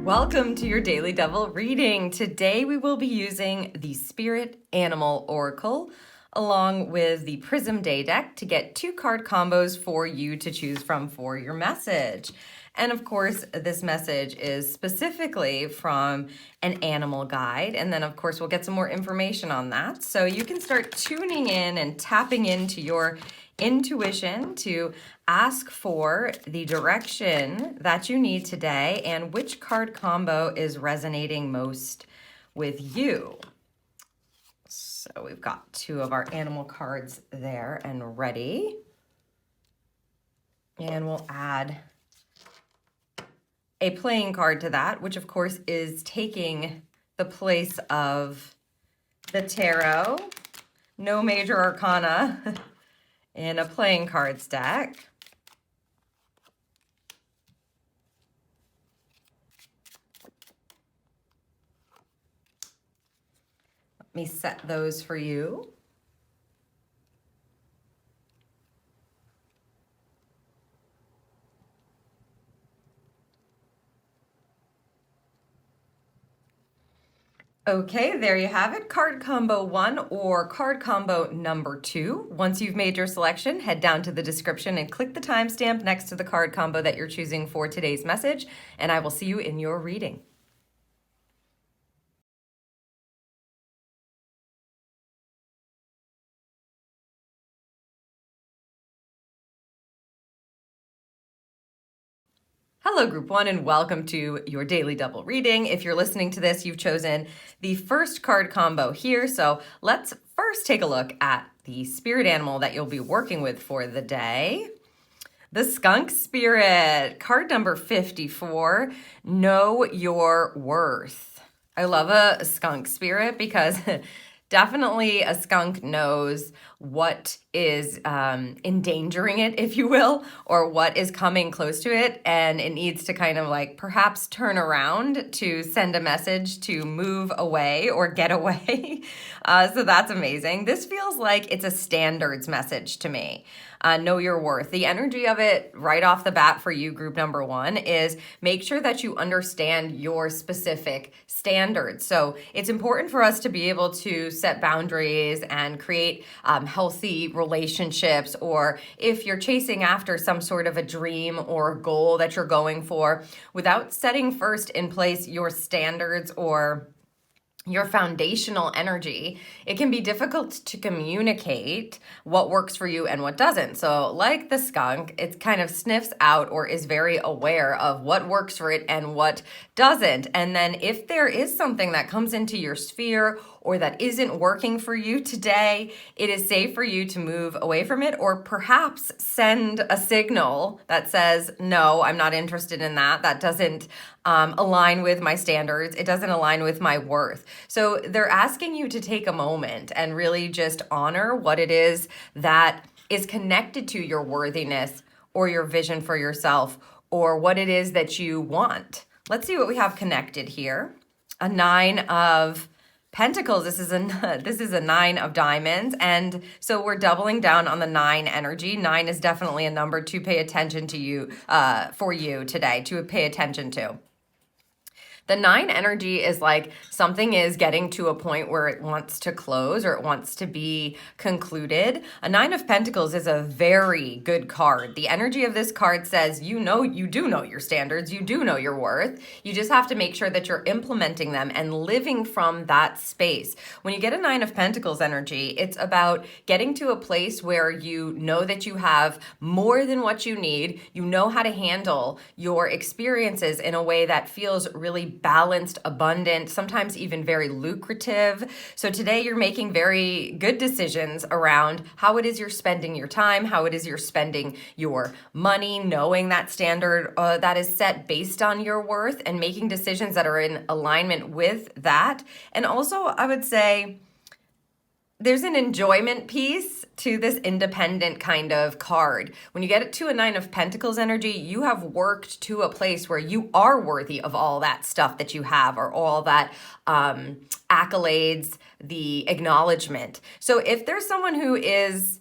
Welcome to your Daily Devil reading. Today we will be using the Spirit Animal Oracle along with the Prism Day deck to get 2 card combos for you to choose from for your message. And of course, this message is specifically from an animal guide. And then of course, we'll get some more information on that. So you can start tuning in and tapping into your intuition to ask for the direction that you need today and which card combo is resonating most with you. So we've got 2 of our animal cards there and ready. And we'll add a playing card to that, which of course is taking the place of the tarot. No major arcana in a playing cards deck. Let me set those for you. Okay, there you have it. Card combo 1 or card combo number 2. Once you've made your selection, head down to the description and click the timestamp next to the card combo that you're choosing for today's message, and I will see you in your reading. Hello, Group 1, and welcome to your Daily Double reading. If you're listening to this, you've chosen the first card combo here. So let's first take a look at the spirit animal that you'll be working with for the day. The skunk spirit, card number 54, know your worth. I love a skunk spirit because definitely a skunk knows what is endangering it, if you will, or what is coming close to it, and it needs to kind of like perhaps turn around to send a message to move away or get away. So that's amazing. This feels like it's a standards message to me. Know your worth. The energy of it right off the bat for you, group number 1, is make sure that you understand your specific standards. So it's important for us to be able to set boundaries and create healthy relationships, or if you're chasing after some sort of a dream or goal that you're going for, without setting first in place your standards or your foundational energy, it can be difficult to communicate what works for you and what doesn't. So like the skunk, it kind of sniffs out or is very aware of what works for it and what doesn't. And then if there is something that comes into your sphere or that isn't working for you today, it is safe for you to move away from it, or perhaps send a signal that says, no, I'm not interested in that. That doesn't align with my standards. It doesn't align with my worth. So they're asking you to take a moment and really just honor what it is that is connected to your worthiness or your vision for yourself or what it is that you want. Let's see what we have connected here. A 9 of Pentacles. This is a 9 of diamonds, and so we're doubling down on the 9 energy. 9 is definitely a number to pay attention to you for you today, to pay attention to. The 9 energy is like something is getting to a point where it wants to close or it wants to be concluded. A 9 of Pentacles is a very good card. The energy of this card says, you do know your standards, you do know your worth. You just have to make sure that you're implementing them and living from that space. When you get a 9 of Pentacles energy, it's about getting to a place where you know that you have more than what you need. You know how to handle your experiences in a way that feels really balanced, abundant, sometimes even very lucrative. So today you're making very good decisions around how it is you're spending your time, how it is you're spending your money, knowing that standard that is set based on your worth and making decisions that are in alignment with that. And also, I would say, there's an enjoyment piece to this independent kind of card. When you get it to a 9 of Pentacles energy, you have worked to a place where you are worthy of all that stuff that you have, or all that accolades, the acknowledgement. So if there's someone who is,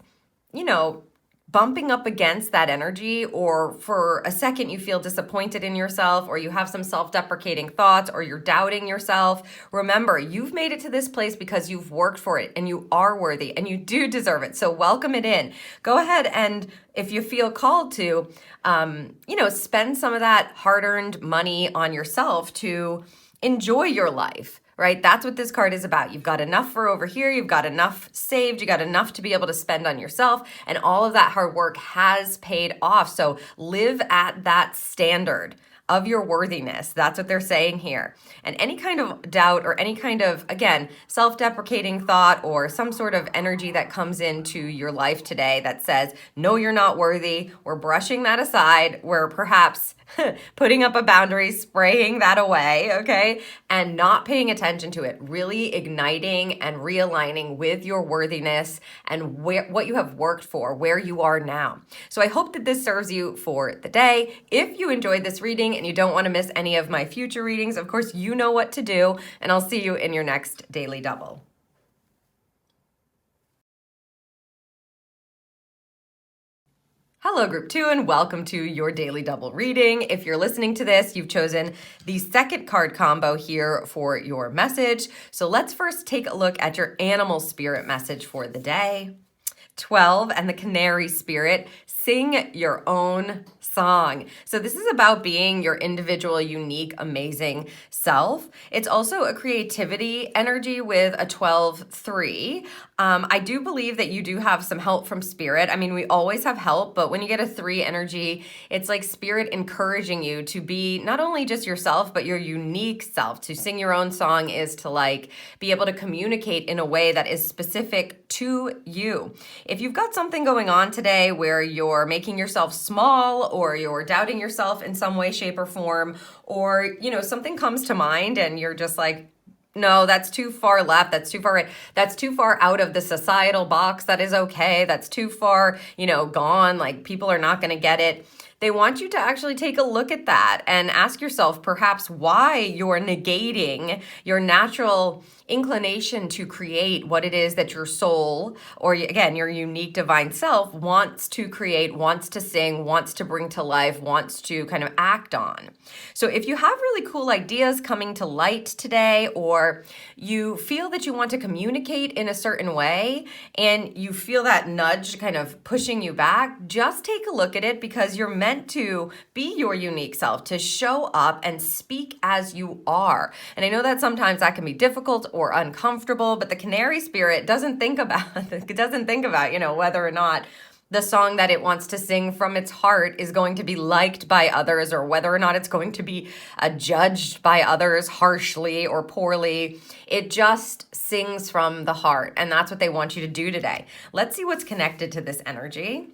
bumping up against that energy, or for a second you feel disappointed in yourself, or you have some self-deprecating thoughts, or you're doubting yourself, remember, you've made it to this place because you've worked for it, and you are worthy, and you do deserve it. So welcome it in. Go ahead, and if you feel called to, spend some of that hard-earned money on yourself to enjoy your life. Right? That's what this card is about. You've got enough for over here. You've got enough saved. You got enough to be able to spend on yourself. And all of that hard work has paid off. So live at that standard of your worthiness. That's what they're saying here. And any kind of doubt or any kind of, again, self-deprecating thought or some sort of energy that comes into your life today that says, no, you're not worthy, we're brushing that aside. We're perhaps putting up a boundary, spraying that away, okay? And not paying attention to it, really igniting and realigning with your worthiness and what you have worked for, where you are now. So I hope that this serves you for the day. If you enjoyed this reading and you don't want to miss any of my future readings, of course, you know what to do, and I'll see you in your next Daily Double. Hello, Group 2, and welcome to your Daily Double reading. If you're listening to this, you've chosen the second card combo here for your message. So let's first take a look at your animal spirit message for the day. 12 and the canary spirit, sing your own song. So this is about being your individual, unique, amazing self. It's also a creativity energy with a 12-3. I do believe that you do have some help from spirit. I mean, we always have help, but when you get a 3 energy, it's like spirit encouraging you to be not only just yourself, but your unique self. To sing your own song is to like be able to communicate in a way that is specific to you. If you've got something going on today where you're making yourself small, or you're doubting yourself in some way, shape, or form, or, something comes to mind and you're just like, no, that's too far left. That's too far right. That's too far out of the societal box. That is okay. That's too far, gone. Like, people are not going to get it. They want you to actually take a look at that and ask yourself perhaps why you're negating your natural inclination to create what it is that your soul, or again, your unique divine self, wants to create, wants to sing, wants to bring to life, wants to kind of act on. So if you have really cool ideas coming to light today, or you feel that you want to communicate in a certain way and you feel that nudge kind of pushing you back, just take a look at it, because you're meant to be your unique self, to show up and speak as you are. And I know that sometimes that can be difficult or uncomfortable, but the canary spirit doesn't think about whether or not the song that it wants to sing from its heart is going to be liked by others, or whether or not it's going to be judged by others harshly or poorly. It just sings from the heart, and that's what they want you to do today. Let's see what's connected to this energy.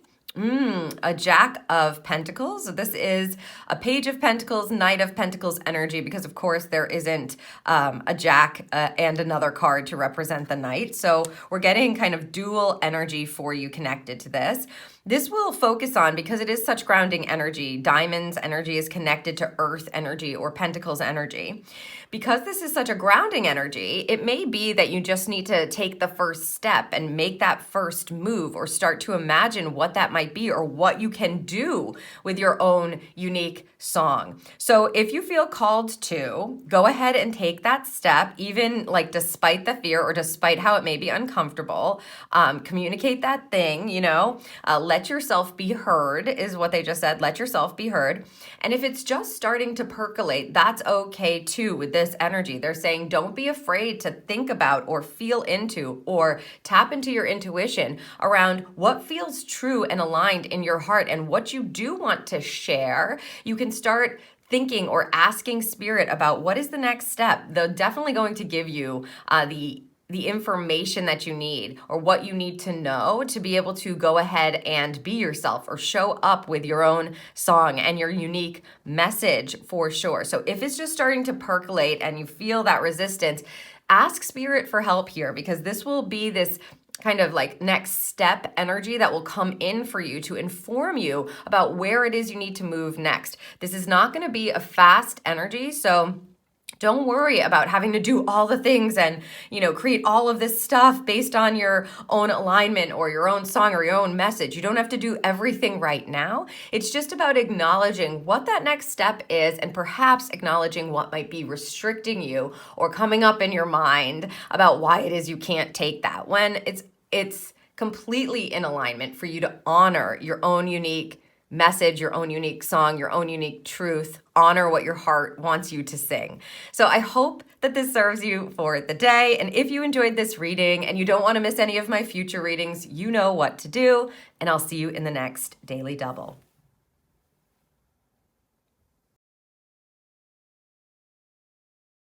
A Jack of Pentacles. So this is a Page of Pentacles, Knight of Pentacles energy, because of course there isn't a Jack and another card to represent the Knight. So we're getting kind of dual energy for you connected to this. This will focus on, because it is such grounding energy, Diamond's energy is connected to Earth energy or Pentacles energy. Because this is such a grounding energy, it may be that you just need to take the first step and make that first move, or start to imagine what that might be, or what you can do with your own unique song. So if you feel called to, go ahead and take that step, even like despite the fear or despite how it may be uncomfortable. Communicate that thing, let yourself be heard is what they just said. Let yourself be heard. And if it's just starting to percolate, that's okay too with this energy. They're saying don't be afraid to think about or feel into or tap into your intuition around what feels true and aligned in your heart, and what you do want to share. You can start thinking or asking spirit about what is the next step. They're definitely going to give you the information that you need, or what you need to know to be able to go ahead and be yourself, or show up with your own song and your unique message for sure. So if it's just starting to percolate and you feel that resistance, ask spirit for help here, because this will be this kind of like next step energy that will come in for you to inform you about where it is you need to move next. This is not going to be a fast energy, so Don't worry about having to do all the things and, create all of this stuff based on your own alignment or your own song or your own message. You don't have to do everything right now. It's just about acknowledging what that next step is and perhaps acknowledging what might be restricting you or coming up in your mind about why it is you can't take that, when it's completely in alignment for you to honor your own unique message, your own unique song, your own unique truth. Honor what your heart wants you to sing. So I hope that this serves you for the day. And if you enjoyed this reading and you don't want to miss any of my future readings, you know what to do. And I'll see you in the next Daily Double.